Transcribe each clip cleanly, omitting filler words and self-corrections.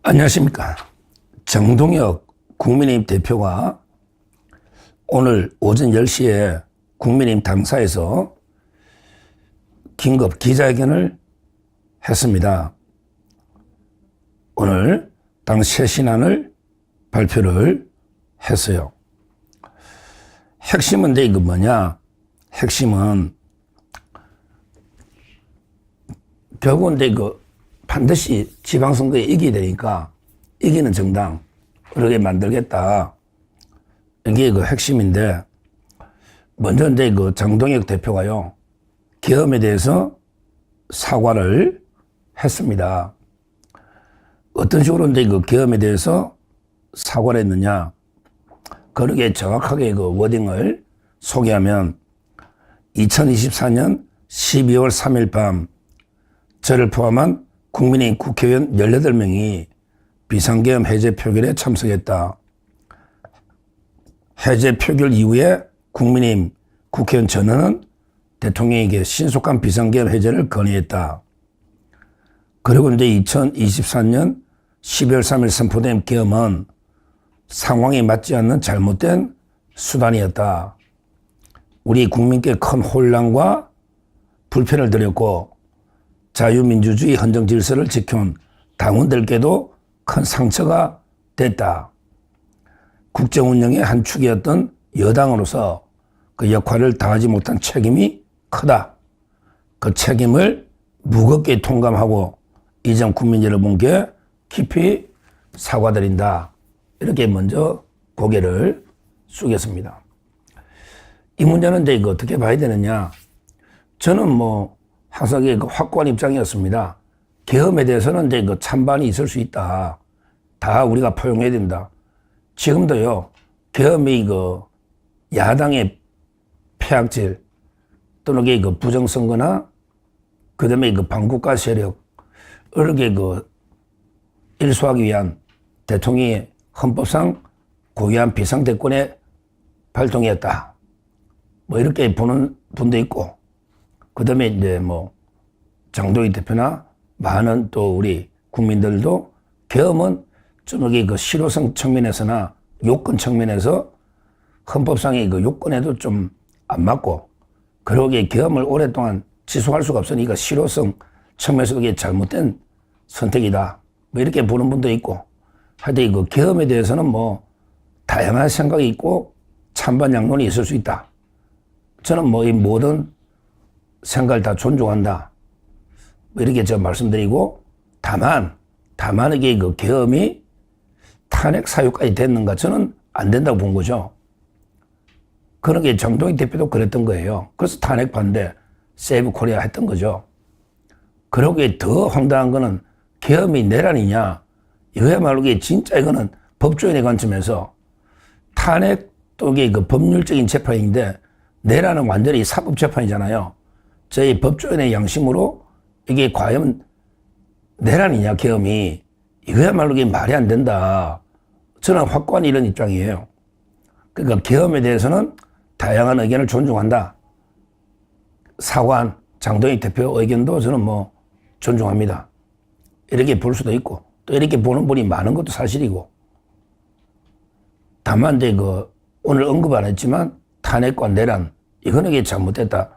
안녕하십니까. 정동혁 국민의힘 대표가 오늘 오전 10시에 국민의힘 당사에서 긴급 기자회견을 했습니다. 오늘 당 쇄신안을 발표를 했어요. 핵심은 이거 뭐냐? 핵심은 결국은 이거 반드시 지방선거에 이기야 되니까 이기는 정당 그렇게 만들겠다. 이게 그 핵심인데, 먼저 그 정동혁 대표가요, 계엄에 대해서 사과를 했습니다. 어떤 식으로 그 계엄에 대해서 사과를 했느냐? 그렇게 정확하게 그 워딩을 소개하면 2024년 12월 3일 밤 저를 포함한 국민의힘 국회의원 18명이 비상계엄 해제 표결에 참석했다. 해제 표결 이후에 국민의힘 국회의원 전원은 대통령에게 신속한 비상계엄 해제를 건의했다. 그리고 이제 2024년 12월 3일 선포된 계엄은 상황에 맞지 않는 잘못된 수단이었다. 우리 국민께 큰 혼란과 불편을 드렸고 자유민주주의 헌정질서를 지켜온 당원들께도 큰 상처가 됐다. 국정운영의 한 축이었던 여당으로서 그 역할을 다하지 못한 책임이 크다. 그 책임을 무겁게 통감하고 이전 국민 여러분께 깊이 사과드린다. 이렇게 먼저 고개를 숙였습니다. 이 문제는 이제 이거 어떻게 봐야 되느냐? 저는 항상 그 확고한 입장이었습니다. 계엄에 대해서는 이제 그 찬반이 있을 수 있다. 다 우리가 포용해야 된다. 지금도요, 계엄이 그 야당의 폐악질 또는 그 부정선거나 그 다음에 그 반국가 세력, 이렇게 그 일소하기 위한 대통령의 헌법상 고유한 비상대권의 발동이었다. 이렇게 보는 분도 있고, 그 다음에 이제 정동혁 대표나 많은 또 우리 국민들도 계엄은 좀 여기 그 실효성 측면에서나 요건 측면에서 헌법상의 그 요건에도 좀 안 맞고, 그러고 계엄을 오랫동안 지속할 수가 없으니까 실효성 측면에서 이게 잘못된 선택이다. 이렇게 보는 분도 있고, 하여튼 그 계엄에 대해서는 다양한 생각이 있고 찬반 양론이 있을 수 있다. 저는 이 모든 생각을 다 존중한다. 이렇게 제가 말씀드리고, 다만 이게 그 계엄이 탄핵 사유까지 됐는가? 저는 안 된다고 본 거죠. 그런 게 정동혁 대표도 그랬던 거예요. 그래서 탄핵 반대, 세이브 코리아 했던 거죠. 그러기에 더 황당한 거는 계엄이 내란이냐? 이거야말로 진짜 이거는 법조인의 관점에서 탄핵 또 이게 그 법률적인 재판인데 내란은 완전히 사법재판이잖아요. 저희 법조인의 양심으로 이게 과연 내란이냐, 계엄이. 이거야말로 이게 말이 안 된다. 저는 확고한 이런 입장이에요. 그러니까 계엄에 대해서는 다양한 의견을 존중한다. 사과한 정동혁 대표 의견도 저는 존중합니다. 이렇게 볼 수도 있고, 또 이렇게 보는 분이 많은 것도 사실이고. 다만 이제 오늘 언급 안 했지만 탄핵과 내란, 이거는 이게 잘못됐다.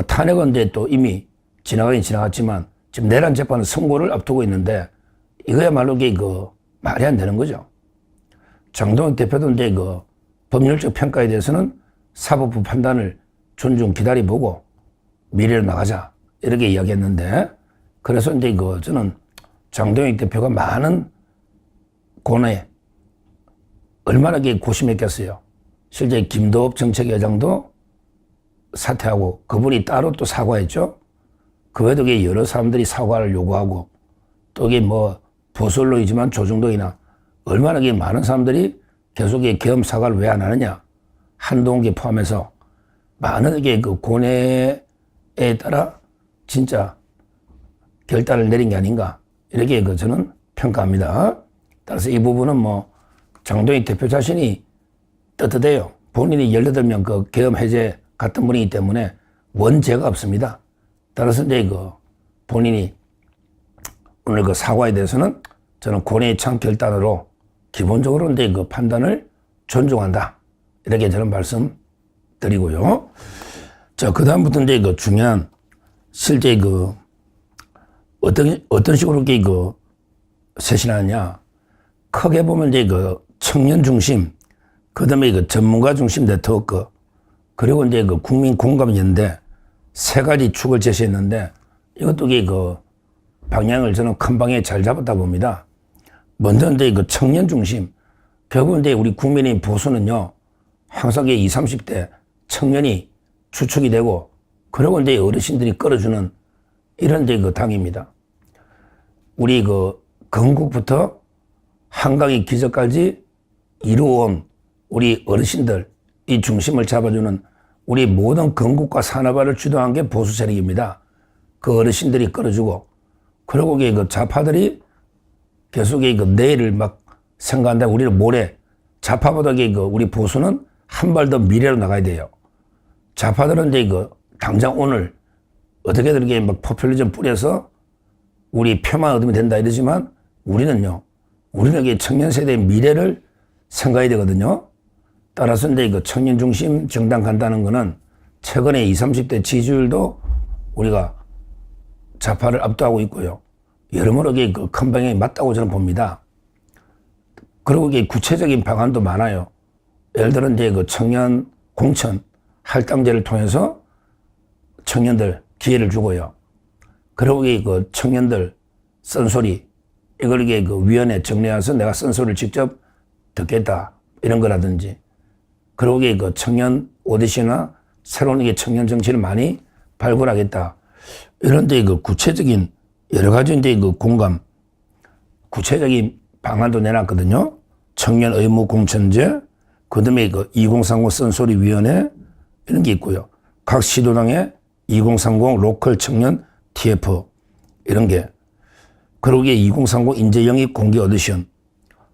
탄핵은 이제 또 이미 지나가긴 지나갔지만 지금 내란 재판은 선고를 앞두고 있는데 이거야말로 이게 말이 안 되는 거죠. 정동혁 대표도 이제 법률적 평가에 대해서는 사법부 판단을 존중 기다려보고 미래로 나가자. 이렇게 이야기했는데, 그래서 이제 저는 정동혁 대표가 많은 고뇌, 얼마나 고심했겠어요. 실제 김도읍 정책위원장도 사퇴하고 그분이 따로 또 사과했죠. 그 외에도 여러 사람들이 사과를 요구하고, 또 이게 보수 언론이지만 조중동이나 얼마나 많은 사람들이 계속 계엄 사과를 왜 안 하느냐. 한동훈 포함해서 많은 그 고뇌에 따라 진짜 결단을 내린 게 아닌가. 이렇게 저는 평가합니다. 따라서 이 부분은 정동혁 대표 자신이 떳떳해요. 본인이 18명 그 계엄 해제 갔던 분이기 때문에 원죄가 없습니다. 따라서 이제 본인이 오늘 그 사과에 대해서는 저는 권위의 참 결단으로 기본적으로 이제 그 판단을 존중한다. 이렇게 저는 말씀드리고요. 자, 그다음부터 이제 그 중요한 실제 그 어떤 식으로 이렇게 그 쇄신하느냐. 크게 보면 이제 그 청년 중심, 그다음에 그 전문가 중심 네트워크, 그리고 이제 그 국민 공감 연대 세 가지 축을 제시했는데 이것도 그 방향을 저는 큰 방에 잘 잡았다 봅니다. 먼저 이제 그 청년 중심, 결국은 이제 우리 국민의 보수는요, 항상 20, 30대 청년이 주축이 되고, 그리고 이제 어르신들이 끌어주는 이런 이제 그 당입니다. 우리 그 건국부터 한강의 기적까지 이루어온 우리 어르신들, 이 중심을 잡아주는 우리 모든 건국과 산업화를 주도한 게 보수 세력입니다. 그 어르신들이 끌어주고, 그리고 그 좌파들이 계속 그 내일을 막 생각한다. 우리는 모레, 좌파보다 그 우리 보수는 한 발 더 미래로 나가야 돼요. 좌파들은 이제 그 당장 오늘 어떻게든 이렇게 막 포퓰리즘 뿌려서 우리 표만 얻으면 된다 이러지만 우리는요, 우리는 이 청년 세대의 미래를 생각해야 되거든요. 따라서 이제 그 청년 중심 정당 간다는 거는 최근에 20, 30대 지지율도 우리가 좌파를 압도하고 있고요. 여러모로 그 큰 방향이 맞다고 저는 봅니다. 그리고 이게 구체적인 방안도 많아요. 예를 들어 이제 그 청년 공천 할당제를 통해서 청년들 기회를 주고요. 그리고 그 청년들 쓴소리, 이걸 그 위원회 정리해서 내가 쓴소리를 직접 듣겠다. 이런 거라든지. 그리고 그 청년 오디시나 새로운 청년 정치를 많이 발굴하겠다. 이런 데 그 구체적인 여러 가지 이제 그 공감, 구체적인 방안도 내놨거든요. 청년 의무 공천제, 그 다음에 그 2030 쓴소리위원회 이런 게 있고요. 각 시도당의 2030 로컬 청년 TF 이런 게, 그리고 2030 인재 영입 공개 오디션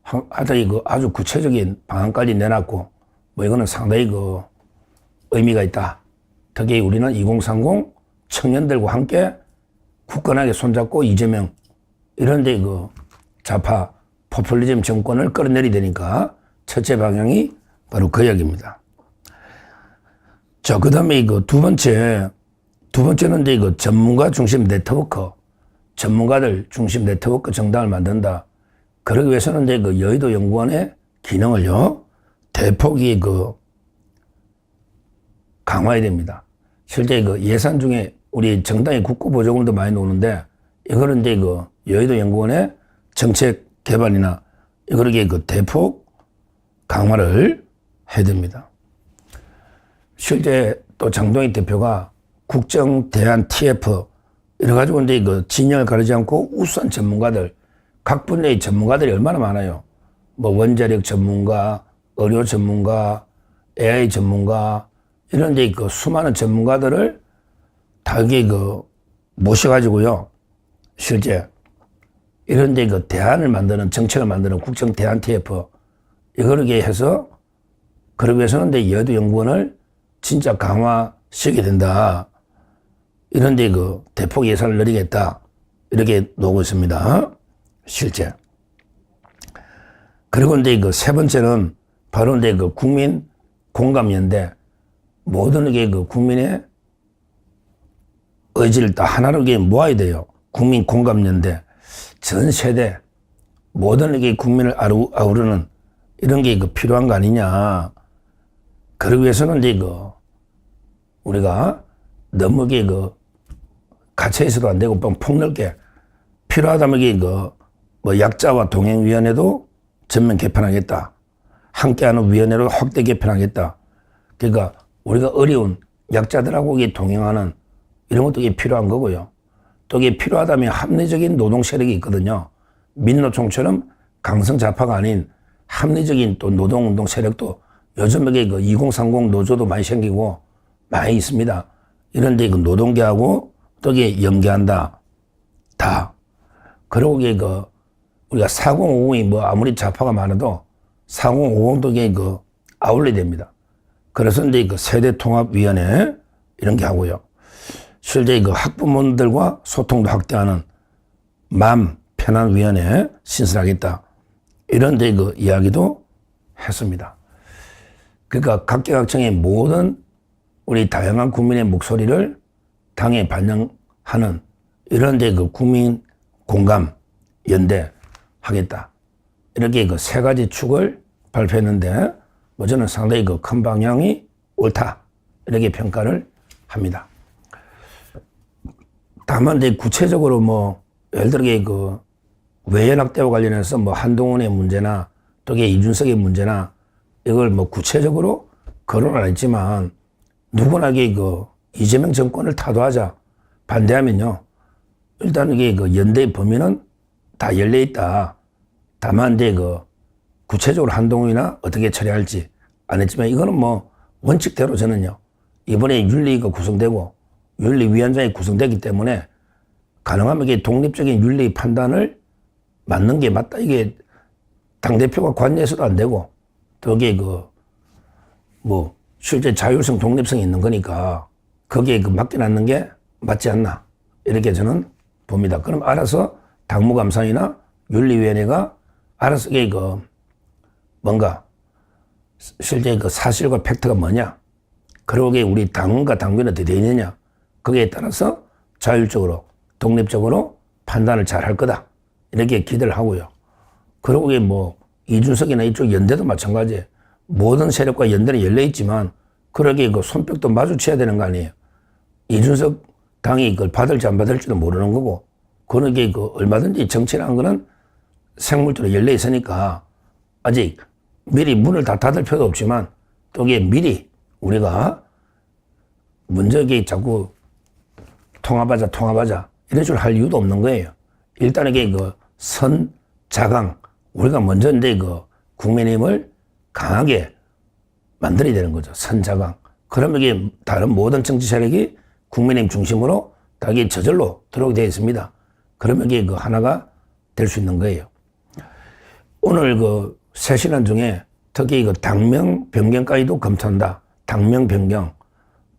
하여튼 그 아주 구체적인 방안까지 내놨고, 뭐 이거는 상당히 그 의미가 있다. 특히 우리는 2030 청년들과 함께 굳건하게 손잡고 이재명 이런 데 그 좌파 포퓰리즘 정권을 끌어내려야 되니까 첫째 방향이 바로 그 이야기입니다. 자, 그 다음에 그 두 번째는 이제 그 전문가 중심 네트워크, 전문가들 중심 네트워크 정당을 만든다. 그러기 위해서는 이제 그 여의도 연구원의 기능을요, 대폭이 그 강화해야 됩니다. 실제 그 예산 중에 우리 정당의 국고보조금도 많이 나오는데, 이거는 이제 그 여의도 연구원의 정책 개발이나 이거를 그 대폭 강화를 해야 됩니다. 실제 또 장동익 대표가 국정 대안 TF 이래 가지고 이제 그 진영을 가리지 않고 우수한 전문가들, 각 분야의 전문가들이 얼마나 많아요. 뭐 원자력 전문가, 의료 전문가, AI 전문가 이런 이제 그 수많은 전문가들을 다 여기 그 모셔가지고요. 실제 이런 이제 그 대안을 만드는, 정책을 만드는 국정 대안 TF 이거를 해서, 그러기 위해서는 이제 여의도 연구원을 진짜 강화시켜야 된다. 이런 데 그 대폭 예산을 늘리겠다. 이렇게 놓고 있습니다. 실제. 그리고 이제 그 세 번째는 바로 이제 그 국민 공감연대, 모든 게 그 국민의 의지를 다 하나로 모아야 돼요. 국민 공감연대. 전 세대, 모든 게 국민을 아우르는 이런 게 그 필요한 거 아니냐. 그러기 위해서는 이제 그 우리가 너무 그 갇혀있어도 안 되고 폭넓게 필요하다면 이게 그 뭐 약자와 동행위원회도 전면 개편하겠다. 함께하는 위원회로 확대 개편하겠다. 그러니까 우리가 어려운 약자들하고 동행하는 이런 것도 이게 필요한 거고요. 또 이게 필요하다면 합리적인 노동 세력이 있거든요. 민노총처럼 강성좌파가 아닌 합리적인 또 노동운동 세력도 요즘에 그 2030 노조도 많이 생기고 많이 있습니다. 이런데 그 노동계하고 또 이게 연계한다. 다. 그리고 이게 그 우리가 4050이 뭐 아무리 좌파가 많아도 4050도 이게 그 아울러야 됩니다. 그래서 이제 그 세대통합위원회 이런 게 하고요. 실제 그 학부모들과 소통도 확대하는 맘, 편안위원회 신설하겠다. 이런 데 그 이야기도 했습니다. 그러니까 각계각층의 모든 우리 다양한 국민의 목소리를 당에 반영하는 이런 데 그 국민 공감 연대 하겠다. 이렇게 그 세 가지 축을 발표했는데 뭐 저는 상당히 그 큰 방향이 옳다. 이렇게 평가를 합니다. 다만 이제 구체적으로 뭐 예를 들어 그 외연확대와 관련해서 뭐 한동훈의 문제나 또 이준석의 문제나 이걸 뭐 구체적으로 거론은 안 했지만 누구나 그 이재명 정권을 타도하자 반대하면요. 일단 이게 그 연대의 범위는 다 열려 있다. 다만 이제 그 구체적으로 한동훈이나 어떻게 처리할지 안 했지만 이거는 뭐 원칙대로 저는요. 이번에 윤리가 구성되고 윤리위원장이 구성되기 때문에 가능하면 이게 독립적인 윤리 판단을 맞는 게 맞다. 이게 당대표가 관여해서도 안 되고 또 이게 뭐 실제 자율성 독립성이 있는 거니까 거기에 맡겨놨는 게 맞지 않나. 이렇게 저는 봅니다. 그럼 알아서 당무감사이나 윤리위원회가 알아서 이게 뭔가 실제 사실과 팩트가 뭐냐. 그리고 우리 당원과 당규는 어떻게 되어 있느냐. 거기에 따라서 자율적으로 독립적으로 판단을 잘 할 거다. 이렇게 기대를 하고요. 그리고 뭐 이준석이나 이쪽 연대도 마찬가지예요. 모든 세력과 연대는 열려 있지만 그러게 손뼉도 마주쳐야 되는 거 아니에요. 이준석 당이 그걸 받을지 안 받을지도 모르는 거고 그러게 얼마든지 정치라는 거는 생물대로 열려 있으니까 아직 미리 문을 다 닫을 필요도 없지만 또 이게 미리 우리가 먼저 자꾸 통합하자 이런 식으로 할 이유도 없는 거예요. 일단 이게 선자강 우리가 먼저 이제 국민의힘을 강하게 만들어야 되는 거죠. 선자강. 그러면 이게 다른 모든 정치 세력이 국민의힘 중심으로 다 이게 저절로 들어오게 되어 있습니다. 그러면 이게 하나가 될 수 있는 거예요. 오늘 새 신안 중에 특히 당명 변경까지도 검토한다. 당명 변경.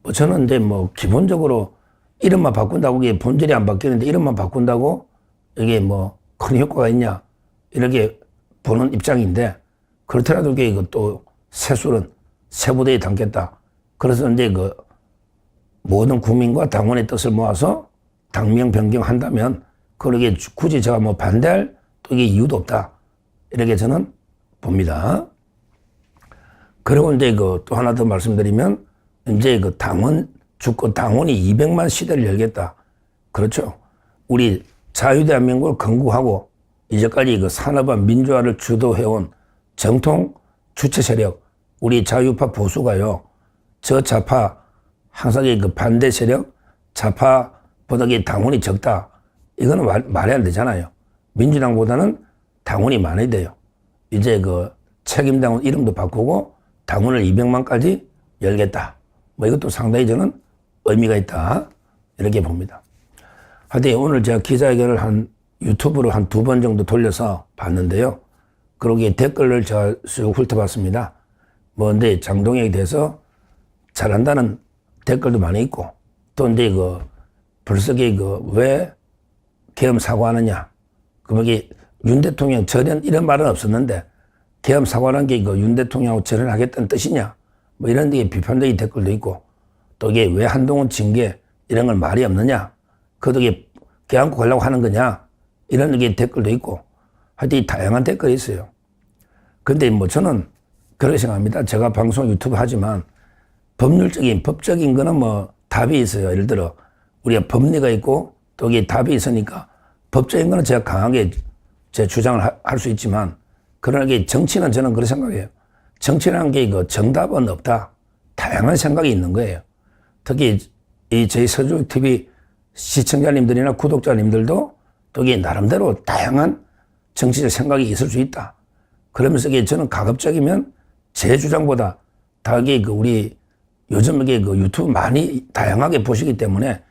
뭐 저는 이제 뭐 기본적으로 이름만 바꾼다고 이게 본질이 안 바뀌는데 이름만 바꾼다고 이게 뭐 큰 효과가 있냐. 이렇게 보는 입장인데 그렇더라도 이게 또 세술은 세부대에 담겠다. 그래서 이제 모든 국민과 당원의 뜻을 모아서 당명 변경한다면 그러게 굳이 제가 뭐 반대할 또 이게 이유도 없다. 이렇게 저는 봅니다. 그리고 이제 또 하나 더 말씀드리면 이제 당원 주권 당원이 200만 시대를 열겠다. 그렇죠. 우리 자유대한민국을 건국하고 이제까지 산업화 민주화를 주도해온 정통 주체 세력 우리 자유파 보수가요. 저 좌파 항상 반대 세력 좌파보다 당원이 적다. 이거는 말이 안 되잖아요. 민주당보다는 당원이 많아야 돼요. 이제 책임당원 이름도 바꾸고 당원을 200만까지 열겠다. 뭐 이것도 상당히 저는 의미가 있다. 이렇게 봅니다. 하여튼 오늘 제가 기자회견을 유튜브로 한 2번 정도 돌려서 봤는데요. 그러기에 댓글을 제가 쭉 훑어봤습니다. 뭐 근데 장동혁에 대해서 잘한다는 댓글도 많이 있고 또 이제 벌써 왜 계엄 사과하느냐. 그럼 윤 대통령 절연 이런 말은 없었는데 계엄 사과라는 게 윤 대통령하고 절연하겠다는 뜻이냐. 뭐 이런 데 비판적인 댓글도 있고 또 이게 왜 한동훈 징계 이런 건 말이 없느냐. 그것도 이게 껴안고 가려고 하는 거냐. 이런 게 댓글도 있고 하여튼 다양한 댓글이 있어요. 근데 뭐 저는 그렇게 생각합니다. 제가 방송 유튜브 하지만 법적인 거는 뭐 답이 있어요. 예를 들어 우리가 법리가 있고 또 이게 답이 있으니까 법적인 거는 제가 강하게 제 주장을 할 수 있지만 그러나 이게 정치는 저는 그렇게 생각해요. 정치라는 게 정답은 없다. 다양한 생각이 있는 거예요. 특히 저희 서주TV 시청자님들이나 구독자님들도 또 이게 나름대로 다양한 정치적 생각이 있을 수 있다. 그러면서 이게 저는 가급적이면 제 주장보다 다 이게 우리 요즘 이게 유튜브 많이 다양하게 보시기 때문에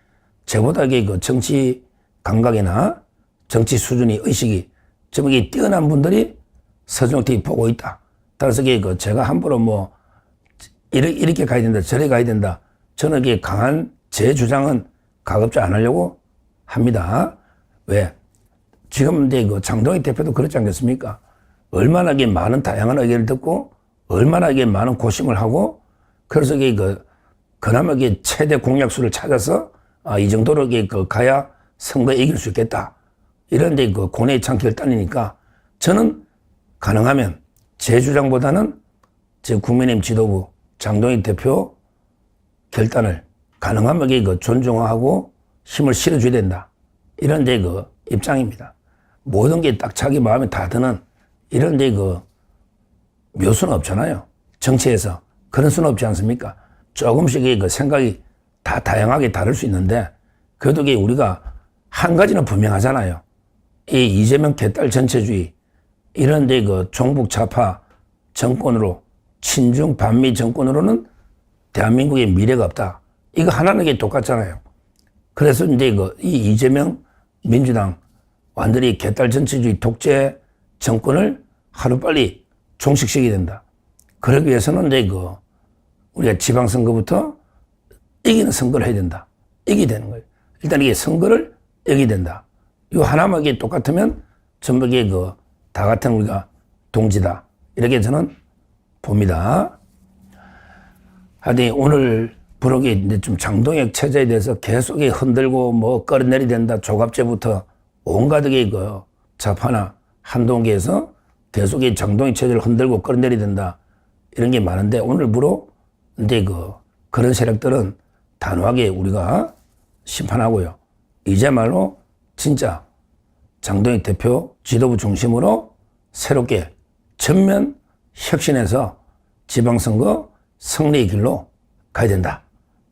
저보다 이게 정치 감각이나 정치 수준이 의식이 좀 이게 뛰어난 분들이 서정TV 보고 있다. 따라서 이게 제가 함부로 뭐 이렇게 가야 된다, 저래 가야 된다. 저는 이게 강한 제 주장은 가급적 안 하려고 합니다. 왜? 지금 근데 그 장동익 대표도 그렇지 않겠습니까? 얼마나 이게 많은 다양한 의견을 듣고 얼마나 이게 많은 고심을 하고 그래서 이게 그나마 이게 최대 공약수를 찾아서 이 정도로 이게 가야 선거에 이길 수 있겠다. 이런데 고뇌의 참기를 따니니까 저는 가능하면 제 주장보다는 제 국민의힘 지도부 장동익 대표 결단을 가능하면 이게 존중하고 힘을 실어줘야 된다. 이런데 입장입니다. 모든 게 딱 자기 마음에 다 드는 이런데 묘수는 없잖아요. 정치에서 그런 수는 없지 않습니까? 조금씩 생각이 다 다양하게 다를 수 있는데 그래도 우리가 한 가지는 분명하잖아요. 이 이재명 개딸 전체주의 이런데 종북 좌파 정권으로 친중 반미 정권으로는 대한민국의 미래가 없다. 이거 하나는 게 똑같잖아요. 그래서 이제 이 이재명 민주당 완전히 개딸 전체주의 독재 정권을 하루빨리 종식시켜야 된다. 그러기 위해서는 이제 우리가 지방선거부터 이기는 선거를 해야 된다. 이기게 되는 거예요. 일단 이게 선거를 이기게 된다. 이 하나만 이게 똑같으면 전부 이게 다 같은 우리가 동지다. 이렇게 저는 봅니다. 하여튼 오늘 부록이 이제 좀 장동익 체제에 대해서 계속 흔들고 뭐 끌어내려야 된다. 조갑제부터 온갖 좌파나 한동계에서 계속 장동익 체제를 흔들고 끌어내려야 된다. 이런 게 많은데 오늘부로 이제 그런 세력들은 단호하게 우리가 심판하고요. 이제말로 진짜 장동익 대표 지도부 중심으로 새롭게 전면 혁신해서 지방선거 승리의 길로 가야 된다.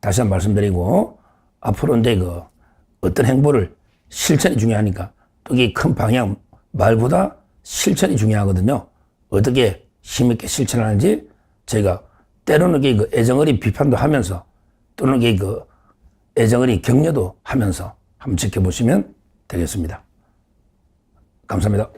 다시 한번 말씀드리고 앞으로 이제 어떤 행보를 실천이 중요하니까 또 이 큰 방향 말보다 실천이 중요하거든요. 어떻게 힘있게 실천하는지 저희가 때로는 애정어린 비판도 하면서 또는 애정어린 격려도 하면서 한번 지켜보시면 되겠습니다. 감사합니다.